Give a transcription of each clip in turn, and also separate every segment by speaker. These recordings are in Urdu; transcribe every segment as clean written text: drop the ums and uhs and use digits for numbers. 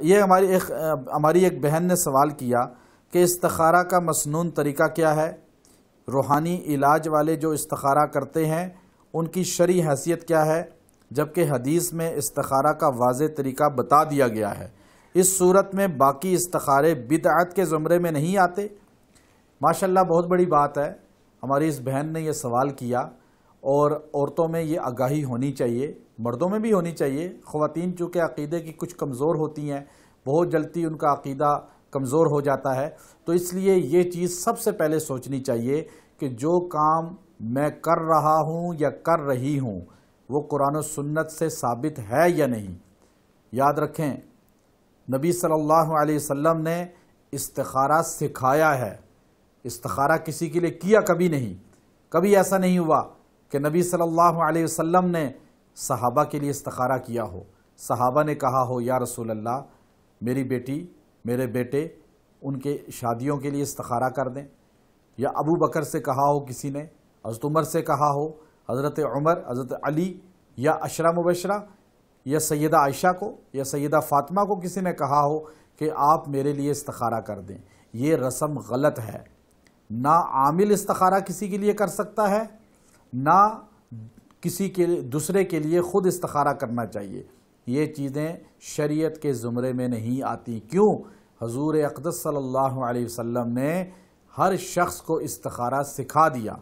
Speaker 1: یہ ہماری ایک بہن نے سوال کیا کہ استخارہ کا مسنون طریقہ کیا ہے؟ روحانی علاج والے جو استخارہ کرتے ہیں ان کی شرعی حیثیت کیا ہے؟ جبکہ حدیث میں استخارہ کا واضح طریقہ بتا دیا گیا ہے، اس صورت میں باقی استخارے بدعت کے زمرے میں نہیں آتے؟ ماشاءاللہ بہت بڑی بات ہے، ہماری اس بہن نے یہ سوال کیا، اور عورتوں میں یہ آگاہی ہونی چاہیے، مردوں میں بھی ہونی چاہیے۔ خواتین چونکہ عقیدے کی کچھ کمزور ہوتی ہیں، بہت جلدی ان کا عقیدہ کمزور ہو جاتا ہے، تو اس لیے یہ چیز سب سے پہلے سوچنی چاہیے کہ جو کام میں کر رہا ہوں یا کر رہی ہوں وہ قرآن و سنت سے ثابت ہے یا نہیں۔ یاد رکھیں، نبی صلی اللہ علیہ وسلم نے استخارہ سکھایا ہے، استخارہ کسی کے لیے کیا کبھی نہیں۔ کبھی ایسا نہیں ہوا کہ نبی صلی اللہ علیہ وسلم نے صحابہ کے لیے استخارہ کیا ہو، صحابہ نے کہا ہو یا رسول اللہ میری بیٹی میرے بیٹے ان کے شادیوں کے لیے استخارہ کر دیں، یا ابو بکر سے کہا ہو کسی نے، حضرت عمر سے کہا ہو، حضرت عمر، حضرت علی، یا عشرہ مبشرہ یا سیدہ عائشہ کو یا سیدہ فاطمہ کو کسی نے کہا ہو کہ آپ میرے لیے استخارہ کر دیں۔ یہ رسم غلط ہے، نہ عامل استخارہ کسی کے لیے کر سکتا ہے، نہ کسی کے دوسرے کے لیے خود استخارہ کرنا چاہیے۔ یہ چیزیں شریعت کے زمرے میں نہیں آتی۔ کیوں؟ حضور اقدس صلی اللہ علیہ وسلم نے ہر شخص کو استخارہ سکھا دیا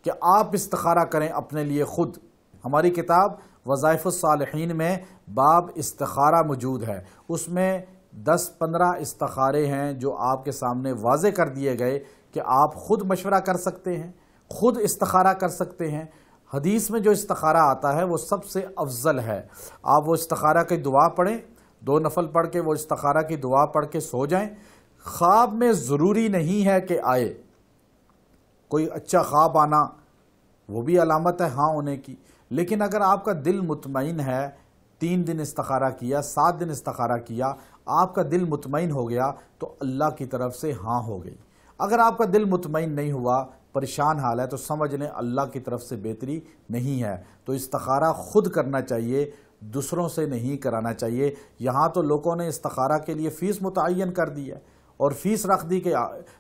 Speaker 1: کہ آپ استخارہ کریں اپنے لیے خود۔ ہماری کتاب وظائف الصالحین میں باب استخارہ موجود ہے، اس میں 10-15 استخارے ہیں جو آپ کے سامنے واضح کر دیے گئے کہ آپ خود مشورہ کر سکتے ہیں، خود استخارہ کر سکتے ہیں۔ حدیث میں جو استخارہ آتا ہے وہ سب سے افضل ہے۔ آپ وہ استخارہ کی دعا پڑھیں، 2 نفل پڑھ کے وہ استخارہ کی دعا پڑھ کے سو جائیں۔ خواب میں ضروری نہیں ہے کہ آئے، کوئی اچھا خواب آنا وہ بھی علامت ہے ہاں ہونے کی، لیکن اگر آپ کا دل مطمئن ہے، 3 دن استخارہ کیا، 7 دن استخارہ کیا، آپ کا دل مطمئن ہو گیا تو اللہ کی طرف سے ہاں ہو گئی۔ اگر آپ کا دل مطمئن نہیں ہوا، پریشان حال ہے، تو سمجھ لیں اللہ کی طرف سے بہتری نہیں ہے۔ تو استخارہ خود کرنا چاہیے، دوسروں سے نہیں کرانا چاہیے۔ یہاں تو لوگوں نے استخارہ کے لیے فیس متعین کر دی ہے اور فیس رکھ دی کہ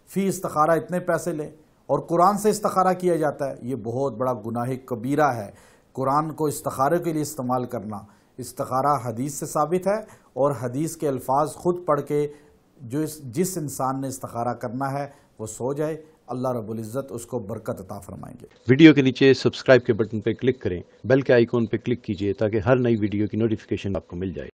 Speaker 1: فی استخارہ اتنے پیسے لیں، اور قرآن سے استخارہ کیا جاتا ہے۔ یہ بہت بڑا گناہ کبیرہ ہے، قرآن کو استخارے کے لیے استعمال کرنا۔ استخارہ حدیث سے ثابت ہے، اور حدیث کے الفاظ خود پڑھ کے جس انسان نے استخارہ کرنا ہے وہ سو جائے، اللہ رب العزت اس کو برکت عطا فرمائیں گے۔
Speaker 2: ویڈیو کے نیچے سبسکرائب کے بٹن پہ کلک کریں، بیل کے آئیکن پہ کلک کیجئے تاکہ ہر نئی ویڈیو کی نوٹیفیکیشن آپ کو مل جائے۔